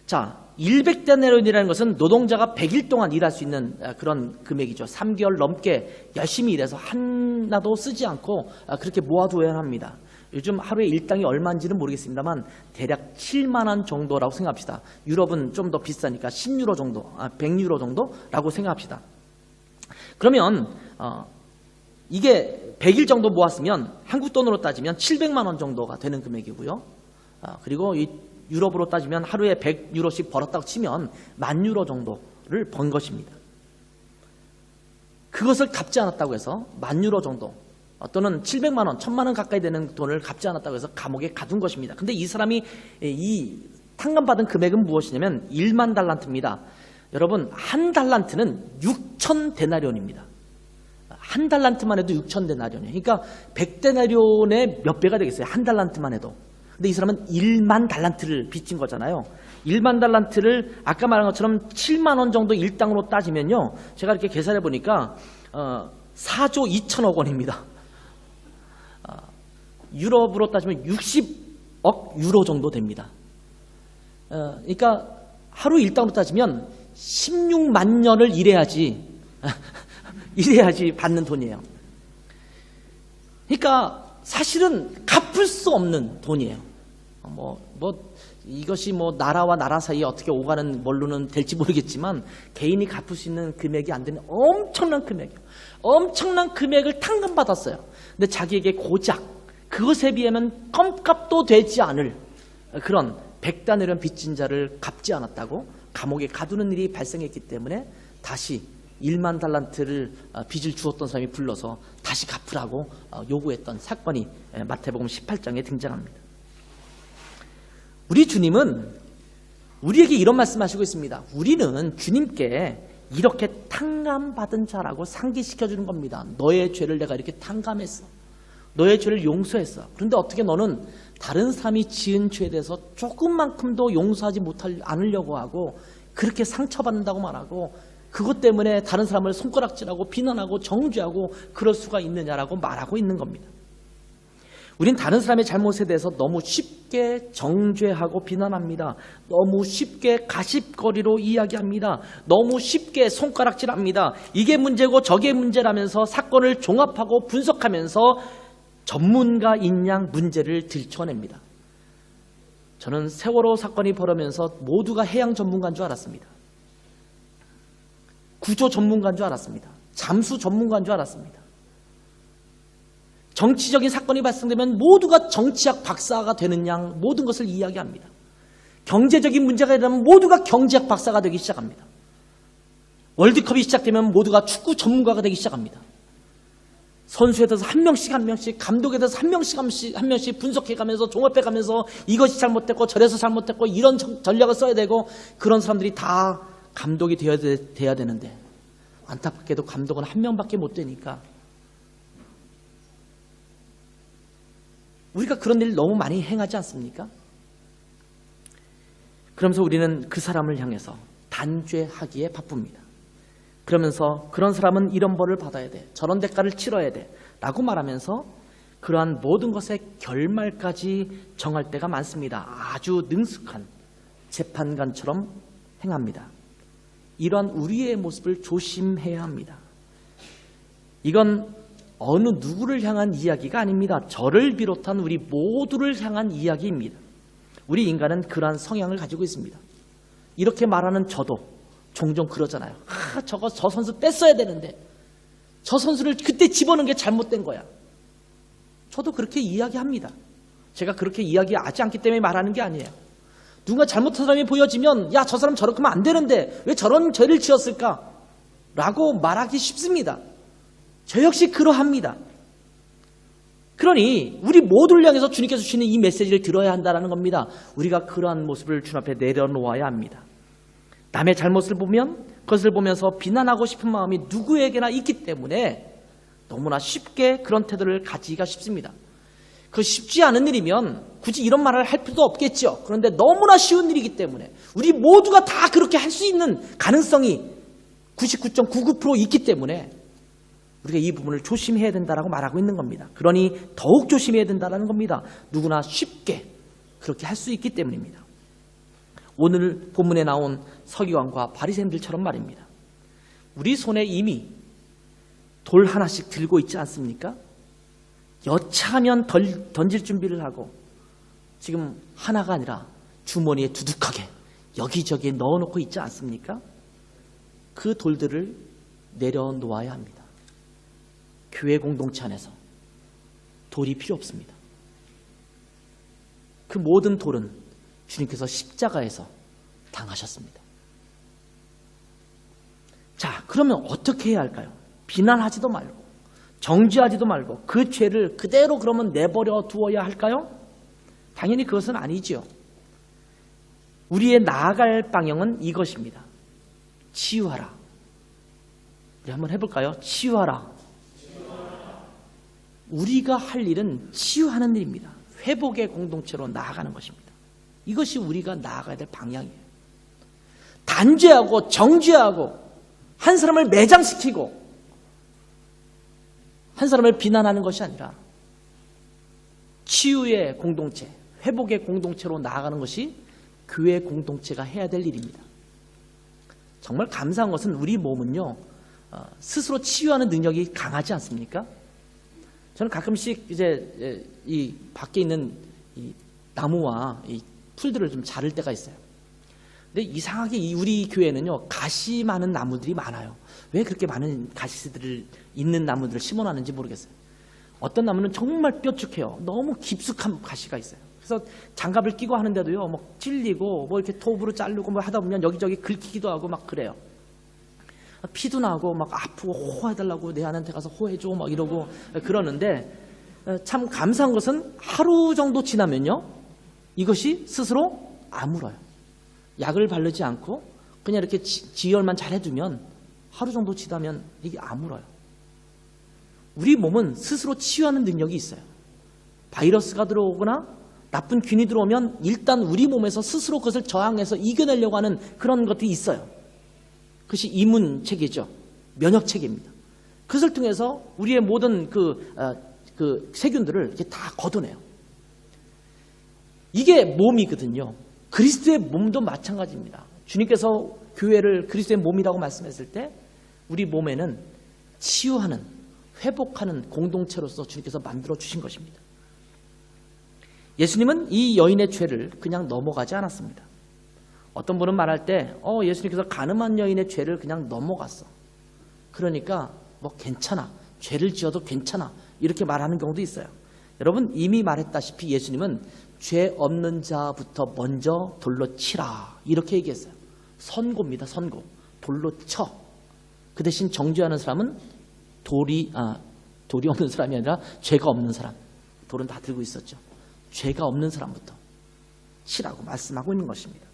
자, 100데나리온이라는 것은 노동자가 100일 동안 일할 수 있는 그런 금액이죠. 3개월 넘게 열심히 일해서 하나도 쓰지 않고 그렇게 모아두어야 합니다. 요즘 하루에 일당이 얼마인지는 모르겠습니다만 대략 7만 원 정도라고 생각합시다. 유럽은 좀 더 비싸니까 10유로 정도, 100유로 정도라고 생각합시다. 그러면 이게 100일 정도 모았으면 한국 돈으로 따지면 700만 원 정도가 되는 금액이고요. 그리고 이 유럽으로 따지면 하루에 100유로씩 벌었다고 치면 10,000유로 정도를 번 것입니다. 그것을 갚지 않았다고 해서 10,000유로 정도 또는 700만 원, 1,000만 원 가까이 되는 돈을 갚지 않았다고 해서 감옥에 가둔 것입니다. 근데 이 사람이 이 탕감받은 금액은 무엇이냐면 1만 달란트입니다. 여러분, 한 달란트는 6,000데나리온입니다. 한 달란트만 해도 6,000데나리온이에요. 그러니까 100데나리온의 몇 배가 되겠어요? 한 달란트만 해도. 근데 이 사람은 1만 달란트를 빚진 거잖아요. 1만 달란트를 아까 말한 것처럼 7만 원 정도 일당으로 따지면요. 제가 이렇게 계산해 보니까 4조 2천억 원입니다. 유럽으로 따지면 60억 유로 정도 됩니다. 그러니까 하루 일당으로 따지면 16만 년을 일해야지 받는 돈이에요. 그러니까 사실은 갚을 수 없는 돈이에요. 이것이 나라와 나라 사이에 어떻게 오가는 뭘로는 될지 모르겠지만 개인이 갚을 수 있는 금액이 안 되는 엄청난 금액이에요. 엄청난 금액을 탕감받았어요. 근데 자기에게 고작 그것에 비하면 껌값도 되지 않을 그런 100데나리온 빚진 자를 갚지 않았다고 감옥에 가두는 일이 발생했기 때문에 다시 1만 달란트를 빚을 주었던 사람이 불러서 다시 갚으라고 요구했던 사건이 마태복음 18장에 등장합니다. 우리 주님은 우리에게 이런 말씀하시고 있습니다. 우리는 주님께 이렇게 탕감받은 자라고 상기시켜주는 겁니다. 너의 죄를 내가 이렇게 탕감했어. 너의 죄를 용서했어. 그런데 어떻게 너는 다른 사람이 지은 죄에 대해서 조금만큼도 용서하지 않으려고 하고 그렇게 상처받는다고 말하고 그것 때문에 다른 사람을 손가락질하고 비난하고 정죄하고 그럴 수가 있느냐라고 말하고 있는 겁니다. 우린 다른 사람의 잘못에 대해서 너무 쉽게 정죄하고 비난합니다. 너무 쉽게 가십거리로 이야기합니다. 너무 쉽게 손가락질합니다. 이게 문제고 저게 문제라면서 사건을 종합하고 분석하면서 전문가인 양 문제를 들춰냅니다. 저는 세월호 사건이 벌어지면서 모두가 해양 전문가인 줄 알았습니다. 구조 전문가인 줄 알았습니다. 잠수 전문가인 줄 알았습니다. 정치적인 사건이 발생되면 모두가 정치학 박사가 되는 양 모든 것을 이야기합니다. 경제적인 문제가 일어나면 모두가 경제학 박사가 되기 시작합니다. 월드컵이 시작되면 모두가 축구 전문가가 되기 시작합니다. 선수에 대해서 한 명씩 한 명씩, 감독에 대해서 한 명씩 분석해가면서 종합해가면서 이것이 잘못됐고 저래서 잘못됐고 이런 전략을 써야 되고, 그런 사람들이 다 감독이 돼야 되는데 안타깝게도 감독은 한 명밖에 못 되니까 우리가 그런 일을 너무 많이 행하지 않습니까? 그러면서 우리는 그 사람을 향해서 단죄하기에 바쁩니다. 그러면서 그런 사람은 이런 벌을 받아야 돼, 저런 대가를 치러야 돼 라고 말하면서 그러한 모든 것의 결말까지 정할 때가 많습니다. 아주 능숙한 재판관처럼 행합니다. 이러한 우리의 모습을 조심해야 합니다. 이건 어느 누구를 향한 이야기가 아닙니다. 저를 비롯한 우리 모두를 향한 이야기입니다. 우리 인간은 그러한 성향을 가지고 있습니다. 이렇게 말하는 저도 종종 그러잖아요. 저 선수 뺐어야 되는데 저 선수를 그때 집어넣은 게 잘못된 거야. 저도 그렇게 이야기합니다. 제가 그렇게 이야기하지 않기 때문에 말하는 게 아니에요. 누군가 잘못한 사람이 보여지면 야, 저 사람 저렇게 하면 안 되는데 왜 저런 죄를 지었을까? 라고 말하기 쉽습니다. 저 역시 그러합니다. 그러니 우리 모두를 향해서 주님께서 주시는 이 메시지를 들어야 한다는 겁니다. 우리가 그러한 모습을 주님 앞에 내려놓아야 합니다. 남의 잘못을 보면 그것을 보면서 비난하고 싶은 마음이 누구에게나 있기 때문에 너무나 쉽게 그런 태도를 가지기가 쉽습니다. 그 쉽지 않은 일이면 굳이 이런 말을 할 필요도 없겠죠. 그런데 너무나 쉬운 일이기 때문에 우리 모두가 다 그렇게 할 수 있는 가능성이 99.99% 있기 때문에 우리가 이 부분을 조심해야 된다라고 말하고 있는 겁니다. 그러니 더욱 조심해야 된다는 겁니다. 누구나 쉽게 그렇게 할 수 있기 때문입니다. 오늘 본문에 나온 서기관과 바리새인들처럼 말입니다. 우리 손에 이미 돌 하나씩 들고 있지 않습니까? 여차하면 던질 준비를 하고 지금 하나가 아니라 주머니에 두둑하게 여기저기에 넣어놓고 있지 않습니까? 그 돌들을 내려놓아야 합니다. 교회 공동체 안에서 돌이 필요 없습니다. 그 모든 돌은 주님께서 십자가에서 당하셨습니다. 자, 그러면 어떻게 해야 할까요? 비난하지도 말고 정죄하지도 말고 그 죄를 그대로 그러면 내버려 두어야 할까요? 당연히 그것은 아니지요. 우리의 나아갈 방향은 이것입니다. 치유하라. 우리 한번 해볼까요? 치유하라. 우리가 할 일은 치유하는 일입니다. 회복의 공동체로 나아가는 것입니다. 이것이 우리가 나아가야 될 방향이에요. 단죄하고 정죄하고 한 사람을 매장시키고 한 사람을 비난하는 것이 아니라 치유의 공동체, 회복의 공동체로 나아가는 것이 교회 공동체가 해야 될 일입니다. 정말 감사한 것은 우리 몸은요, 스스로 치유하는 능력이 강하지 않습니까? 저는 가끔씩 이제 이 밖에 있는 이 나무와 이 풀들을 좀 자를 때가 있어요. 근데 이상하게 우리 교회는요, 가시 많은 나무들이 많아요. 왜 그렇게 많은 가시들을 있는 나무들을 심어놨는지 모르겠어요. 어떤 나무는 정말 뾰족해요. 너무 깊숙한 가시가 있어요. 그래서 장갑을 끼고 하는데도요, 뭐 찔리고 뭐 이렇게 톱으로 자르고 뭐 하다 보면 여기저기 긁히기도 하고 막 그래요. 피도 나고 막 아프고 호해달라고 내 아내한테 가서 호해줘 막 이러고 그러는데, 참 감사한 것은 하루 정도 지나면요, 이것이 스스로 아물어요. 약을 바르지 않고 그냥 이렇게 지혈만 잘 해두면 하루 정도 지나면 이게 아물어요. 우리 몸은 스스로 치유하는 능력이 있어요. 바이러스가 들어오거나 나쁜 균이 들어오면 일단 우리 몸에서 스스로 그것을 저항해서 이겨내려고 하는 그런 것들이 있어요. 그것이 이문체계죠. 면역체계입니다. 그것을 통해서 우리의 모든 그 세균들을 이렇게 다 걷어내요. 이게 몸이거든요. 그리스도의 몸도 마찬가지입니다. 주님께서 교회를 그리스도의 몸이라고 말씀했을 때 우리 몸에는 치유하는, 회복하는 공동체로서 주님께서 만들어 주신 것입니다. 예수님은 이 여인의 죄를 그냥 넘어가지 않았습니다. 어떤 분은 말할 때 예수님께서 가늠한 여인의 죄를 그냥 넘어갔어. 그러니까 뭐 괜찮아, 죄를 지어도 괜찮아, 이렇게 말하는 경우도 있어요. 여러분, 이미 말했다시피 예수님은 죄 없는 자부터 먼저 돌로 치라, 이렇게 얘기했어요. 선고입니다. 선고. 돌로 쳐. 그 대신 정죄하는 사람은 돌이 없는 사람이 아니라 죄가 없는 사람. 돌은 다 들고 있었죠. 죄가 없는 사람부터 치라고 말씀하고 있는 것입니다.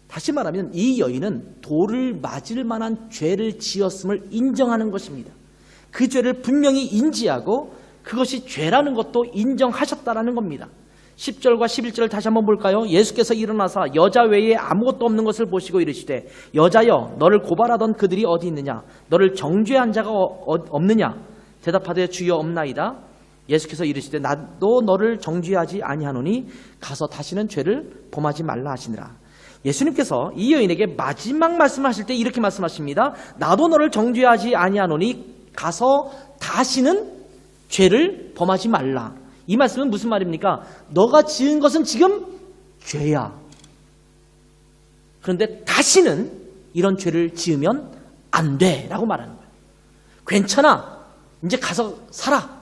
다시 말하면 이 여인은 돌을 맞을 만한 죄를 지었음을 인정하는 것입니다. 그 죄를 분명히 인지하고 그것이 죄라는 것도 인정하셨다라는 겁니다. 10절과 11절을 다시 한번 볼까요? 예수께서 일어나사 여자 외에 아무것도 없는 것을 보시고 이르시되 여자여 너를 고발하던 그들이 어디 있느냐? 너를 정죄한 자가 없느냐? 대답하되 주여 없나이다. 예수께서 이르시되 나도 너를 정죄하지 아니하노니 가서 다시는 죄를 범하지 말라 하시니라. 예수님께서 이 여인에게 마지막 말씀하실 때 이렇게 말씀하십니다. 나도 너를 정죄하지 아니하노니 가서 다시는 죄를 범하지 말라. 이 말씀은 무슨 말입니까? 너가 지은 것은 지금 죄야. 그런데 다시는 이런 죄를 지으면 안 돼 라고 말하는 거예요. 괜찮아. 이제 가서 살아.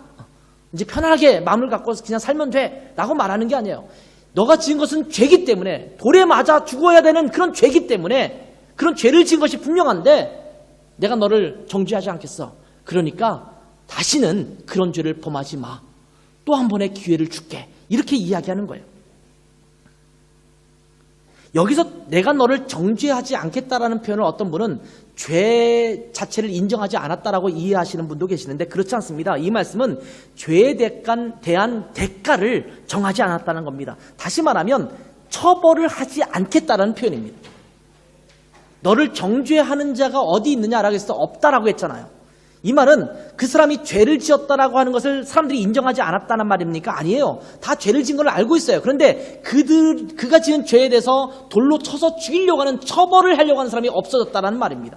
이제 편하게 마음을 갖고 그냥 살면 돼 라고 말하는 게 아니에요. 너가 지은 것은 죄기 때문에, 돌에 맞아 죽어야 되는 그런 죄기 때문에, 그런 죄를 지은 것이 분명한데 내가 너를 정죄하지 않겠어. 그러니까 다시는 그런 죄를 범하지 마. 또 한 번의 기회를 줄게. 이렇게 이야기하는 거예요. 여기서 내가 너를 정죄하지 않겠다라는 표현을 어떤 분은 죄 자체를 인정하지 않았다라고 이해하시는 분도 계시는데 그렇지 않습니다. 이 말씀은 죄에 대한 대가를 정하지 않았다는 겁니다. 다시 말하면 처벌을 하지 않겠다라는 표현입니다. 너를 정죄하는 자가 어디 있느냐라고 해서 없다라고 했잖아요. 이 말은 그 사람이 죄를 지었다라고 하는 것을 사람들이 인정하지 않았다는 말입니까? 아니에요. 다 죄를 지은 걸 알고 있어요. 그런데 그가 지은 죄에 대해서 돌로 쳐서 죽이려고 하는, 처벌을 하려고 하는 사람이 없어졌다는 말입니다.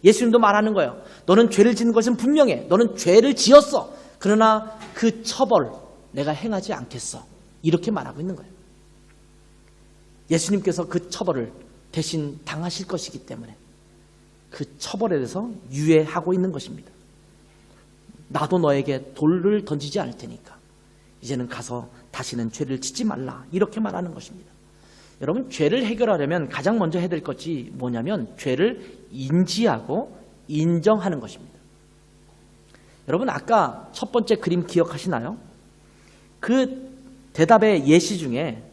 예수님도 말하는 거예요. 너는 죄를 짓는 것은 분명해. 너는 죄를 지었어. 그러나 그 처벌 내가 행하지 않겠어. 이렇게 말하고 있는 거예요. 예수님께서 그 처벌을 대신 당하실 것이기 때문에 그 처벌에 대해서 유예하고 있는 것입니다. 나도 너에게 돌을 던지지 않을 테니까 이제는 가서 다시는 죄를 짓지 말라. 이렇게 말하는 것입니다. 여러분, 죄를 해결하려면 가장 먼저 해야 될 것이 뭐냐면 죄를 인지하고 인정하는 것입니다. 여러분, 아까 첫 번째 그림 기억하시나요? 그 대답의 예시 중에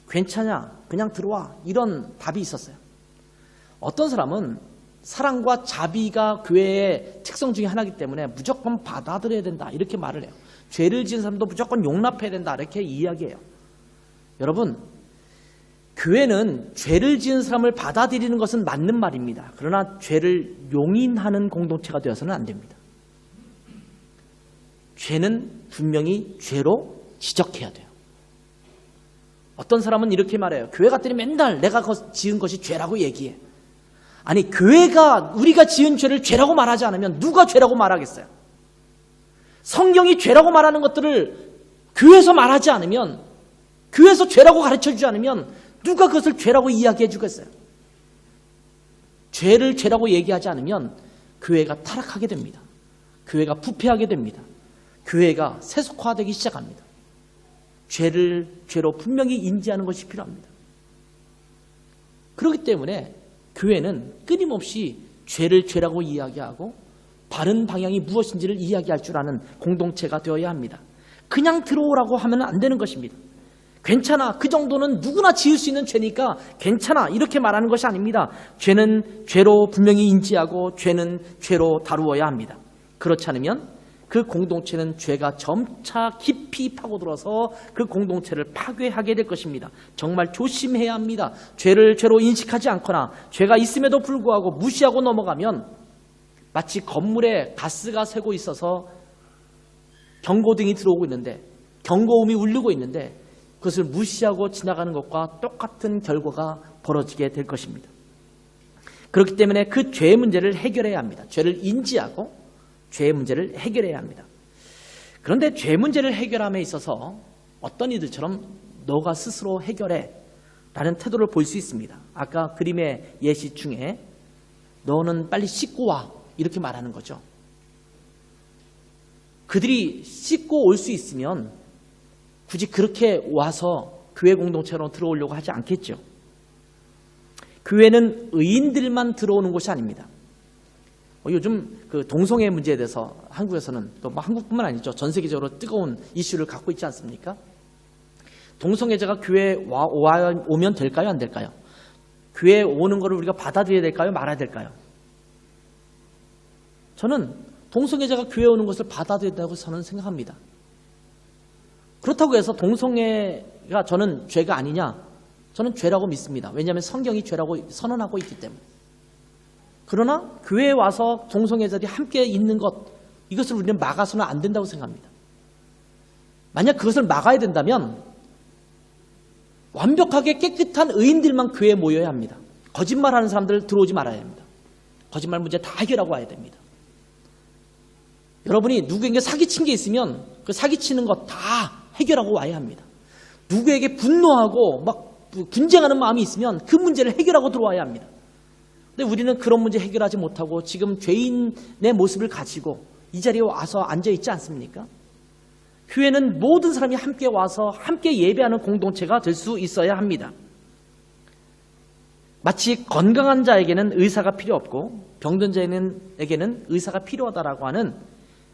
괜찮냐? 그냥 들어와. 이런 답이 있었어요. 어떤 사람은 사랑과 자비가 교회의 특성 중에 하나이기 때문에 무조건 받아들여야 된다 이렇게 말을 해요. 죄를 지은 사람도 무조건 용납해야 된다 이렇게 이야기해요. 여러분, 교회는 죄를 지은 사람을 받아들이는 것은 맞는 말입니다. 그러나 죄를 용인하는 공동체가 되어서는 안 됩니다. 죄는 분명히 죄로 지적해야 돼요. 어떤 사람은 이렇게 말해요. 교회 갔더니 맨날 내가 지은 것이 죄라고 얘기해. 아니, 교회가 우리가 지은 죄를 죄라고 말하지 않으면 누가 죄라고 말하겠어요? 성경이 죄라고 말하는 것들을 교회에서 말하지 않으면, 교회에서 죄라고 가르쳐주지 않으면 누가 그것을 죄라고 이야기해 주겠어요? 죄를 죄라고 얘기하지 않으면 교회가 타락하게 됩니다. 교회가 부패하게 됩니다. 교회가 세속화되기 시작합니다. 죄를 죄로 분명히 인지하는 것이 필요합니다. 그렇기 때문에 교회는 끊임없이 죄를 죄라고 이야기하고 바른 방향이 무엇인지를 이야기할 줄 아는 공동체가 되어야 합니다. 그냥 들어오라고 하면 안 되는 것입니다. 괜찮아, 그 정도는 누구나 지을 수 있는 죄니까 괜찮아, 이렇게 말하는 것이 아닙니다. 죄는 죄로 분명히 인지하고 죄는 죄로 다루어야 합니다. 그렇지 않으면 그 공동체는 죄가 점차 깊이 파고들어서 그 공동체를 파괴하게 될 것입니다. 정말 조심해야 합니다. 죄를 죄로 인식하지 않거나 죄가 있음에도 불구하고 무시하고 넘어가면 마치 건물에 가스가 새고 있어서 경고등이 들어오고 있는데, 경고음이 울리고 있는데 그것을 무시하고 지나가는 것과 똑같은 결과가 벌어지게 될 것입니다. 그렇기 때문에 그 죄의 문제를 해결해야 합니다. 죄를 인지하고 죄의 문제를 해결해야 합니다. 그런데 죄 문제를 해결함에 있어서 어떤 이들처럼 너가 스스로 해결해 라는 태도를 볼 수 있습니다. 아까 그림의 예시 중에 너는 빨리 씻고 와 이렇게 말하는 거죠. 그들이 씻고 올 수 있으면 굳이 그렇게 와서 교회 공동체로 들어오려고 하지 않겠죠. 교회는 의인들만 들어오는 곳이 아닙니다. 요즘 그 동성애 문제에 대해서 한국에서는 또 뭐 한국뿐만 아니죠. 전 세계적으로 뜨거운 이슈를 갖고 있지 않습니까? 동성애자가 교회에 오면 될까요? 안 될까요? 교회에 오는 것을 우리가 받아들여야 될까요? 말아야 될까요? 저는 동성애자가 교회에 오는 것을 받아들여야 된다고 저는 생각합니다. 그렇다고 해서 동성애가 저는 죄가 아니냐? 저는 죄라고 믿습니다. 왜냐하면 성경이 죄라고 선언하고 있기 때문에. 그러나 교회에 와서 동성애자들이 함께 있는 것, 이것을 우리는 막아서는 안 된다고 생각합니다. 만약 그것을 막아야 된다면 완벽하게 깨끗한 의인들만 교회에 모여야 합니다. 거짓말하는 사람들 들어오지 말아야 합니다. 거짓말 문제 다 해결하고 와야 됩니다. 여러분이 누구에게 사기친 게 있으면 그 사기치는 것 다 해결하고 와야 합니다. 누구에게 분노하고 막 분쟁하는 마음이 있으면 그 문제를 해결하고 들어와야 합니다. 근데 우리는 그런 문제 해결하지 못하고 지금 죄인의 모습을 가지고 이 자리에 와서 앉아있지 않습니까? 교회는 모든 사람이 함께 와서 함께 예배하는 공동체가 될 수 있어야 합니다. 마치 건강한 자에게는 의사가 필요 없고 병든 자에게는 의사가 필요하다라고 하는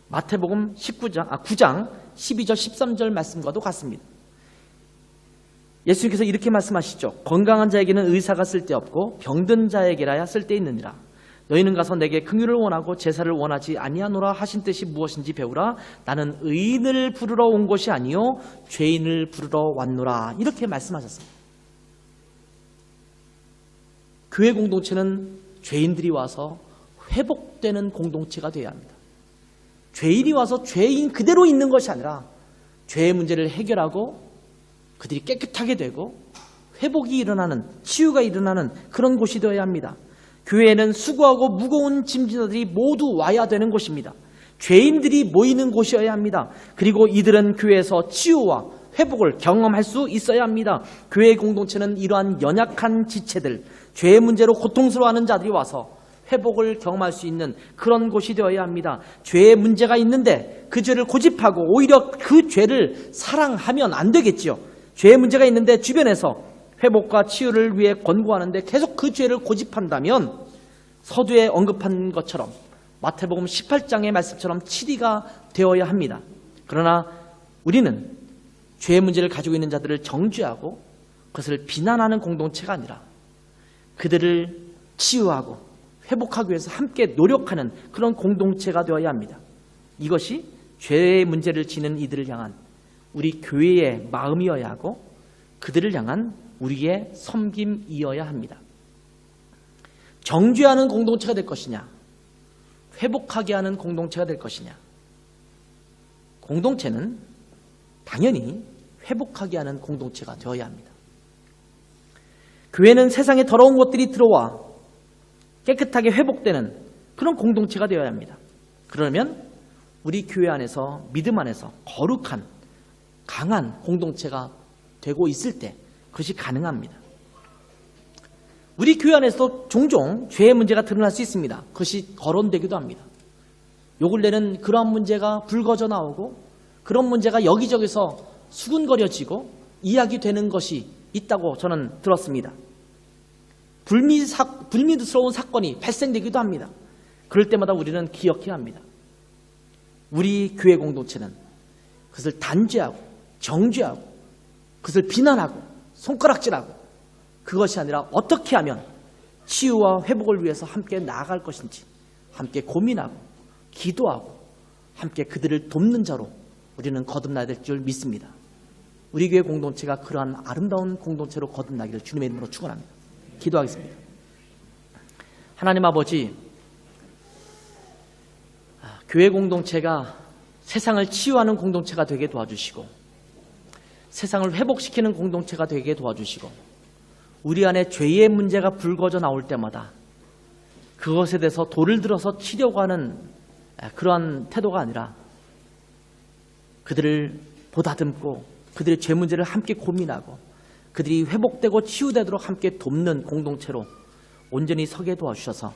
마태복음 9장 12절 13절 말씀과도 같습니다. 예수님께서 이렇게 말씀하시죠. 건강한 자에게는 의사가 쓸데없고 병든 자에게라야 쓸데있느니라. 너희는 가서 내게 긍휼을 원하고 제사를 원하지 아니하노라 하신 뜻이 무엇인지 배우라. 나는 의인을 부르러 온 것이 아니요 죄인을 부르러 왔노라. 이렇게 말씀하셨습니다. 교회 공동체는 죄인들이 와서 회복되는 공동체가 되어야 합니다. 죄인이 와서 죄인 그대로 있는 것이 아니라 죄의 문제를 해결하고 그들이 깨끗하게 되고 회복이 일어나는, 치유가 일어나는 그런 곳이 되어야 합니다. 교회에는 수고하고 무거운 짐진자들이 모두 와야 되는 곳입니다. 죄인들이 모이는 곳이어야 합니다. 그리고 이들은 교회에서 치유와 회복을 경험할 수 있어야 합니다. 교회 공동체는 이러한 연약한 지체들, 죄의 문제로 고통스러워하는 자들이 와서 회복을 경험할 수 있는 그런 곳이 되어야 합니다. 죄의 문제가 있는데 그 죄를 고집하고 오히려 그 죄를 사랑하면 안 되겠지요. 죄의 문제가 있는데 주변에서 회복과 치유를 위해 권고하는데 계속 그 죄를 고집한다면 서두에 언급한 것처럼 마태복음 18장의 말씀처럼 7위가 되어야 합니다. 그러나 우리는 죄의 문제를 가지고 있는 자들을 정죄하고 그것을 비난하는 공동체가 아니라 그들을 치유하고 회복하기 위해서 함께 노력하는 그런 공동체가 되어야 합니다. 이것이 죄의 문제를 지는 이들을 향한 우리 교회의 마음이어야 하고 그들을 향한 우리의 섬김이어야 합니다. 정죄하는 공동체가 될 것이냐, 회복하게 하는 공동체가 될 것이냐. 공동체는 당연히 회복하게 하는 공동체가 되어야 합니다. 교회는 세상에 더러운 것들이 들어와 깨끗하게 회복되는 그런 공동체가 되어야 합니다. 그러면 우리 교회 안에서 믿음 안에서 거룩한 강한 공동체가 되고 있을 때 그것이 가능합니다. 우리 교회 안에서도 종종 죄의 문제가 드러날 수 있습니다. 그것이 거론되기도 합니다. 요 근래는 그러한 문제가 불거져 나오고 그런 문제가 여기저기서 수군거려지고 이야기되는 것이 있다고 저는 들었습니다. 불미스러운 사건이 발생되기도 합니다. 그럴 때마다 우리는 기억해야 합니다. 우리 교회 공동체는 그것을 단죄하고 정죄하고 그것을 비난하고 손가락질하고 그것이 아니라 어떻게 하면 치유와 회복을 위해서 함께 나아갈 것인지 함께 고민하고 기도하고 함께 그들을 돕는 자로 우리는 거듭나야 될 줄 믿습니다. 우리 교회 공동체가 그러한 아름다운 공동체로 거듭나기를 주님의 이름으로 축원합니다. 기도하겠습니다. 하나님 아버지, 교회 공동체가 세상을 치유하는 공동체가 되게 도와주시고 세상을 회복시키는 공동체가 되게 도와주시고 우리 안에 죄의 문제가 불거져 나올 때마다 그것에 대해서 돌을 들어서 치려고 하는 그러한 태도가 아니라 그들을 보다듬고 그들의 죄 문제를 함께 고민하고 그들이 회복되고 치유되도록 함께 돕는 공동체로 온전히 서게 도와주셔서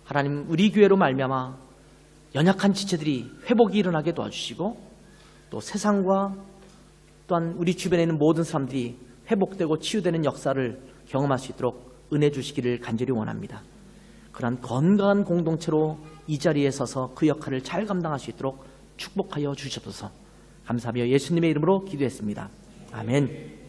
하나님 우리 교회로 말미암아 연약한 지체들이 회복이 일어나게 도와주시고 또 세상과 또한 우리 주변에 있는 모든 사람들이 회복되고 치유되는 역사를 경험할 수 있도록 은혜 주시기를 간절히 원합니다. 그러한 건강한 공동체로 이 자리에 서서 그 역할을 잘 감당할 수 있도록 축복하여 주시옵소서. 감사하며 예수님의 이름으로 기도했습니다. 아멘.